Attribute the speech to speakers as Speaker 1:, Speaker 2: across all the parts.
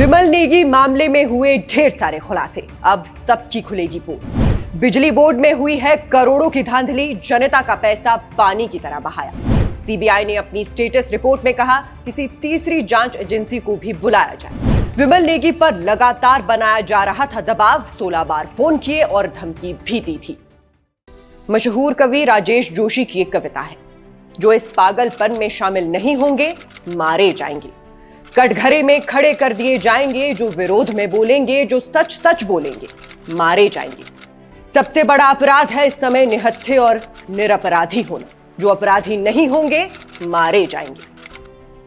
Speaker 1: विमल नेगी मामले में हुए ढेर सारे खुलासे, अब सबकी खुलेगी पोल। बिजली बोर्ड में हुई है करोड़ों की धांधली, जनता का पैसा पानी की तरह बहाया। सीबीआई ने अपनी स्टेटस रिपोर्ट में कहा किसी तीसरी जांच एजेंसी को भी बुलाया जाए। विमल नेगी पर लगातार बनाया जा रहा था दबाव, 16 बार फोन किए और धमकी भी दी थी। मशहूर कवि राजेश जोशी की एक कविता है, जो इस पागलपन में शामिल नहीं होंगे मारे जाएंगे। कटघरे में खड़े कर दिए जाएंगे, जो विरोध में बोलेंगे, जो सच सच बोलेंगे मारे जाएंगे। सबसे बड़ा अपराध है इस समय निहत्थे और निरपराधी होना, जो अपराधी नहीं होंगे मारे जाएंगे।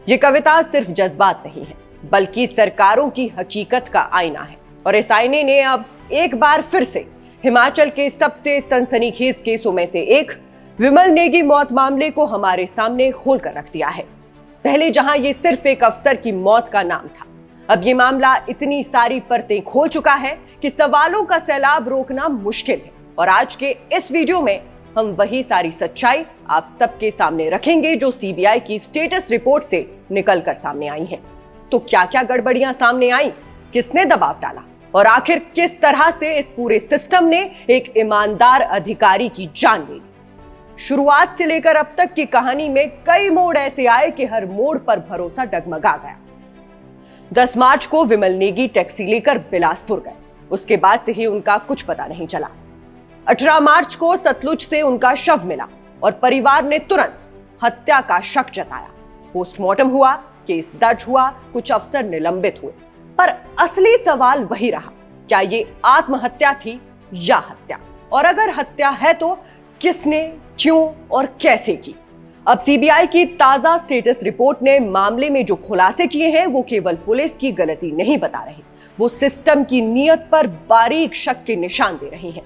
Speaker 1: ये कविता सिर्फ जज्बात नहीं है, बल्कि सरकारों की हकीकत का आईना है। और इस आईने ने अब एक बार फिर से हिमाचल के सबसे सनसनीखेज केसों में से एक विमल नेगी मौत मामले को हमारे सामने खोल कर रख दिया है। पहले जहां ये सिर्फ एक अफसर की मौत का नाम था, अब ये मामला इतनी सारी परतें खोल चुका है कि सवालों का सैलाब रोकना मुश्किल है। और आज के इस वीडियो में हम वही सारी सच्चाई आप सबके सामने रखेंगे जो सीबीआई की स्टेटस रिपोर्ट से निकल कर सामने आई हैं। तो क्या क्या गड़बड़ियां सामने आई, किसने दबाव डाला और आखिर किस तरह से इस पूरे सिस्टम ने एक ईमानदार अधिकारी की जान ले ली। शुरुआत से लेकर अब तक की कहानी में कई मोड़ ऐसे आए कि हर मोड़ पर भरोसा डगमगा गया। 10 मार्च को विमल नेगी टैक्सी लेकर बिलासपुर गए, उसके बाद से ही उनका कुछ पता नहीं चला। 18 मार्च को सतलुज से उनका शव मिला और परिवार ने तुरंत हत्या का शक जताया। पोस्टमार्टम हुआ, केस दर्ज हुआ, कुछ अफसर निलंबित हुए, पर असली सवाल वही रहा, क्या ये आत्महत्या थी या हत्या? और अगर हत्या है तो किसने, क्यों और कैसे की? अब सीबीआई की ताजा स्टेटस रिपोर्ट ने मामले में जो खुलासे किए हैं वो केवल पुलिस की गलती नहीं बता रहे, वो सिस्टम की नीयत पर बारीक शक के निशान दे रही हैं।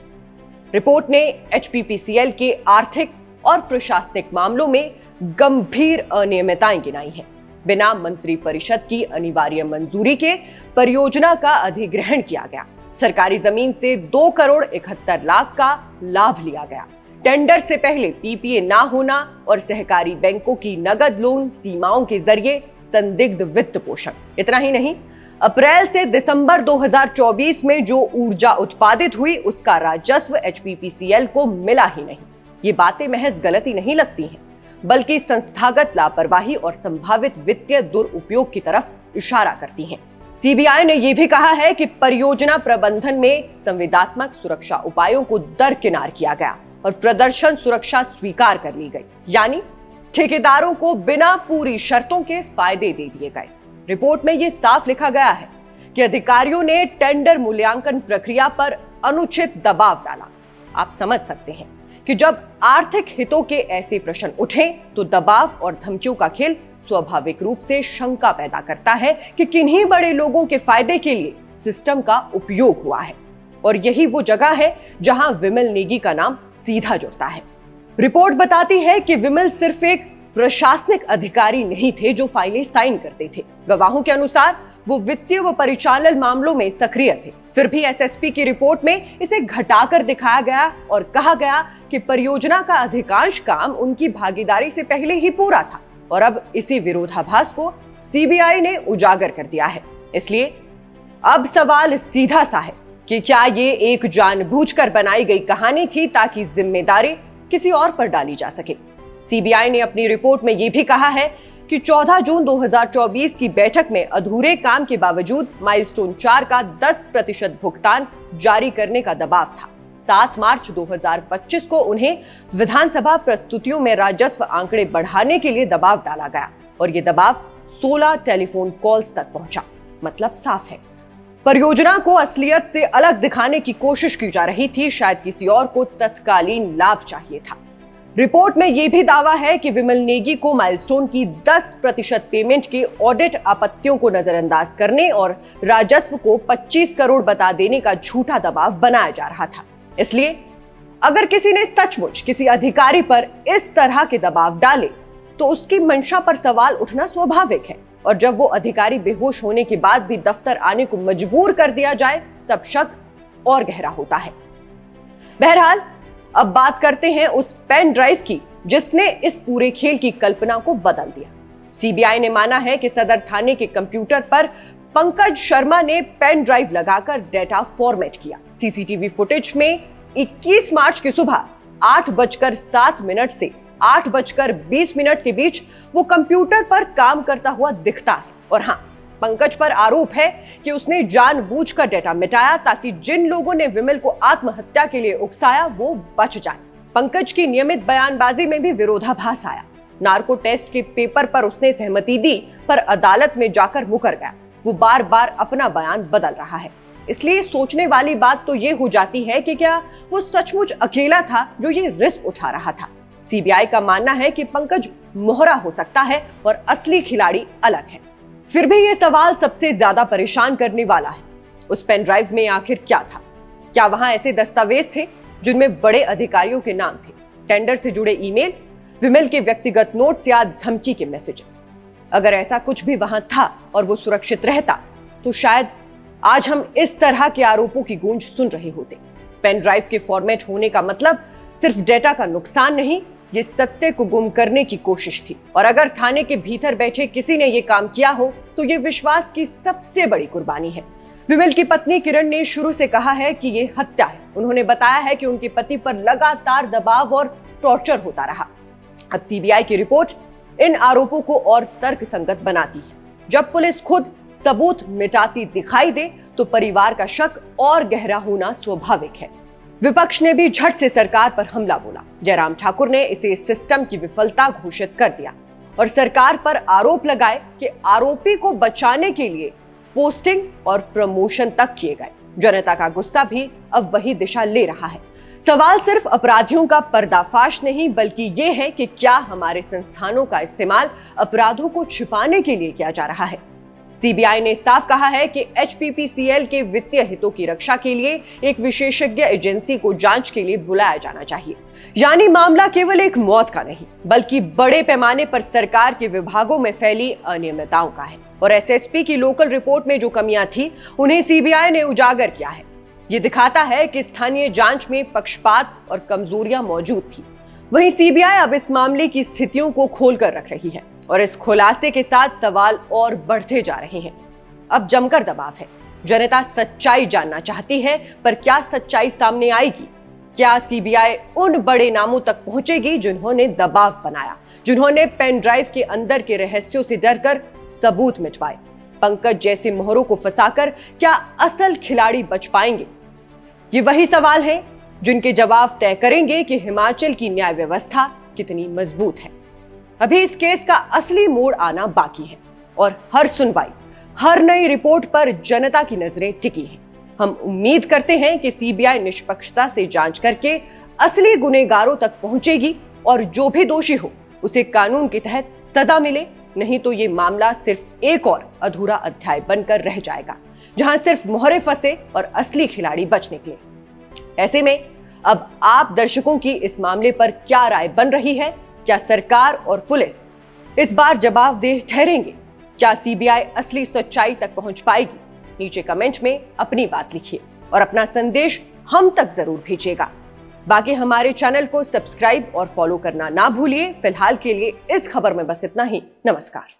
Speaker 1: रिपोर्ट ने एचपीपीसीएल के आर्थिक और प्रशासनिक मामलों में गंभीर अनियमितताएं गिनाई हैं। बिना मंत्री परिषद की अनिवार्य मंजूरी के परियोजना का अधिग्रहण किया गया। सरकारी जमीन से 2 करोड़ 71 लाख का लाभ लिया गया। टेंडर से पहले पीपीए ना होना और सहकारी बैंकों की नगद लोन सीमाओं के जरिए संदिग्ध वित्त पोषण। इतना ही नहीं, अप्रैल से दिसंबर 2024 में जो ऊर्जा उत्पादित हुई उसका राजस्व एचपीपीसीएल को मिला ही नहीं। ये बातें महज गलती नहीं लगती हैं, बल्कि संस्थागत लापरवाही और संभावित वित्तीय दुरुपयोग की तरफ इशारा करती हैं। सीबीआई ने यह भी कहा है कि परियोजना प्रबंधन में संविदात्मक सुरक्षा उपायों को दरकिनार किया गया और प्रदर्शन सुरक्षा स्वीकार कर ली गई, यानी ठेकेदारों को बिना पूरी शर्तों के फायदे दे दिए गए। रिपोर्ट में यह साफ लिखा गया है कि अधिकारियों ने टेंडर मूल्यांकन प्रक्रिया पर अनुचित दबाव डाला। आप समझ सकते हैं कि जब आर्थिक हितों के ऐसे प्रश्न उठे तो दबाव और धमकियों का खेल स्वाभाविक रूप से शंका पैदा करता है कि किन्हीं बड़े लोगों के फायदे के लिए सिस्टम का उपयोग हुआ है। और यही वो जगह है जहां विमल नेगी का नाम सीधा जुड़ता है। रिपोर्ट बताती है कि विमल सिर्फ एक प्रशासनिक अधिकारी नहीं थे जो फाइलें साइन करते थे। गवाहों के अनुसार वो वित्तीय व परिचालन मामलों में सक्रिय थे। फिर भी एसएसपी की रिपोर्ट में इसे घटाकर दिखाया गया और कहा गया कि परियोजना का अधिकांश काम उनकी भागीदारी से पहले ही पूरा था। और अब इसी विरोधाभास को सीबीआई ने उजागर कर दिया है। इसलिए अब सवाल सीधा सा है कि क्या ये एक जानबूझकर बनाई गई कहानी थी ताकि जिम्मेदारी किसी और पर डाली जा सके? सीबीआई ने अपनी रिपोर्ट में यह भी कहा है कि 14 जून 2024 की बैठक में अधूरे काम के बावजूद माइलस्टोन 4 का 10% भुगतान जारी करने का दबाव था। 7 मार्च 2025 को उन्हें विधानसभा प्रस्तुतियों में राजस्व आंकड़े बढ़ाने के लिए दबाव डाला गया और यह दबाव 16 टेलीफोन कॉल्स तक पहुंचा। मतलब साफ है, परियोजना को असलियत से अलग दिखाने की कोशिश की जा रही थी, शायद किसी और को तत्कालीन लाभ चाहिए था। रिपोर्ट में यह भी दावा है कि विमल नेगी को माइलस्टोन की 10% पेमेंट के ऑडिट आपत्तियों को नजरअंदाज करने और राजस्व को 25 करोड़ बता देने का झूठा दबाव बनाया जा रहा था। इसलिए अगर किसी ने सचमुच किसी अधिकारी पर इस तरह के दबाव डाले तो उसकी मंशा पर सवाल उठना स्वाभाविक है। और जब वो अधिकारी बेहोश होने के बाद भी दफ्तर आने को मजबूर कर दिया जाए तब शक और गहरा होता है। बहरहाल अब बात करते हैं उस पेन ड्राइव की जिसने इस पूरे खेल की कल्पना को बदल दिया। सीबीआई ने माना है कि सदर थाने के कंप्यूटर पर पंकज शर्मा ने पेन ड्राइव लगाकर डेटा फॉर्मेट किया। सीसीटीवी फुटेज में 21 मार्च की सुबह 8:07 से 8:20 के बीच वो कंप्यूटर पर काम करता हुआ दिखता है। और हाँ, पंकज पर आरोप है कि उसने जानबूझकर डेटा मिटाया ताकि जिन लोगों ने विमल को आत्महत्या के लिए उकसाया वो बच जाए। पंकज की नियमित बयानबाजी में भी विरोधाभास आया। नार्को टेस्ट के पेपर पर उसने सहमति दी, पर अदालत में जाकर मुकर गया। वो बार बार अपना बयान बदल रहा है। इसलिए सोचने वाली बात तो ये हो जाती है कि क्या वो सचमुच अकेला था जो ये रिस्क उठा रहा था। सीबीआई का मानना है कि पंकज मोहरा हो सकता है और असली खिलाड़ी अलग है। फिर भी ये सवाल सबसे ज्यादा परेशान करने वाला है। उस पेन ड्राइव में आखिर क्या था? क्या वहां ऐसे दस्तावेज थे जिनमें बड़े अधिकारियों के नाम थे, टेंडर से जुड़े ईमेल, विमल के व्यक्तिगत नोट्स या धमकी के मैसेजेस? अगर ऐसा कुछ भी वहां था और वो सुरक्षित रहता तो शायद आज हम इस तरह के आरोपों की गूंज सुन रहे होते। पेन ड्राइव के फॉर्मेट होने का मतलब सिर्फ डेटा का नुकसान नहीं, ये सत्य को गुम करने की कोशिश थी। और अगर थाने के भीतर बैठे किसी ने ये काम किया हो तो ये विश्वास की सबसे बड़ी कुर्बानी है। विमल की पत्नी किरण ने शुरू से कहा है कि ये हत्या है। उन्होंने बताया है कि उनके पति पर लगातार दबाव और टॉर्चर होता रहा। अब सीबीआई की रिपोर्ट इन आरोपों को और तर्कसंगत बनाती है। जब पुलिस खुद सबूत मिटाती दिखाई दे तो परिवार का शक और गहरा होना स्वाभाविक है। विपक्ष ने भी झट से सरकार पर हमला बोला। जयराम ठाकुर ने इसे सिस्टम की विफलता घोषित कर दिया और सरकार पर आरोप लगाए कि आरोपी को बचाने के लिए पोस्टिंग और प्रमोशन तक किए गए। जनता का गुस्सा भी अब वही दिशा ले रहा है। सवाल सिर्फ अपराधियों का पर्दाफाश नहीं, बल्कि ये है कि क्या हमारे संस्थानों का इस्तेमाल अपराधों को छिपाने के लिए किया जा रहा है। सीबीआई ने साफ कहा है कि एचपीपीसीएल के वित्तीय हितों की रक्षा के लिए एक विशेषज्ञ एजेंसी को जांच के लिए बुलाया जाना चाहिए। यानी मामला केवल एक मौत का नहीं, बल्कि बड़े पैमाने पर सरकार के विभागों में फैली अनियमितताओं का है। और एसएसपी की लोकल रिपोर्ट में जो कमियां थी उन्हें सीबीआई ने उजागर किया है। ये दिखाता है कि स्थानीय जांच में पक्षपात और कमजोरियां मौजूद थी। वहीं सीबीआई अब इस मामले की स्थितियों को खोलकर रख रही है और इस खुलासे के साथ सवाल और बढ़ते जा रहे हैं। अब जमकर दबाव है। जनता सच्चाई जानना चाहती है, पर क्या सच्चाई सामने आएगी? क्या सीबीआई उन बड़े नामों तक पहुंचेगी जिन्होंने दबाव बनाया, जिन्होंने पेन ड्राइव के अंदर के रहस्यों से डरकर सबूत मिटवाए? पंकज जैसे मोहरों को फंसाकर क्या असल खिलाड़ी बच पाएंगे? ये वही सवाल हैं जिनके जवाब तय करेंगे कि हिमाचल की न्याय व्यवस्था कितनी मजबूत है। अभी इस केस का असली मोड़ आना बाकी है और हर सुनवाई, हर नई रिपोर्ट पर जनता की नजरें टिकी हैं। हम उम्मीद करते हैं कि सीबीआई निष्पक्षता से जांच करके असली गुनहगारों तक पहुंचेगी और जो भी दोषी हो उसे कानून के तहत सजा मिले। नहीं तो ये मामला सिर्फ एक और अधूरा अध्याय बनकर रह जाएगा, जहां सिर्फ मोहरे फंसे और असली खिलाड़ी बच निकले। ऐसे में अब आप दर्शकों की इस मामले पर क्या राय बन रही है? क्या सरकार और पुलिस इस बार जवाबदेह ठहरेंगे? क्या सीबीआई असली सच्चाई तक पहुंच पाएगी? नीचे कमेंट में अपनी बात लिखिए और अपना संदेश हम तक जरूर भेजिएगा। बाकी हमारे चैनल को सब्सक्राइब और फॉलो करना ना भूलिए। फिलहाल के लिए इस खबर में बस इतना ही। नमस्कार।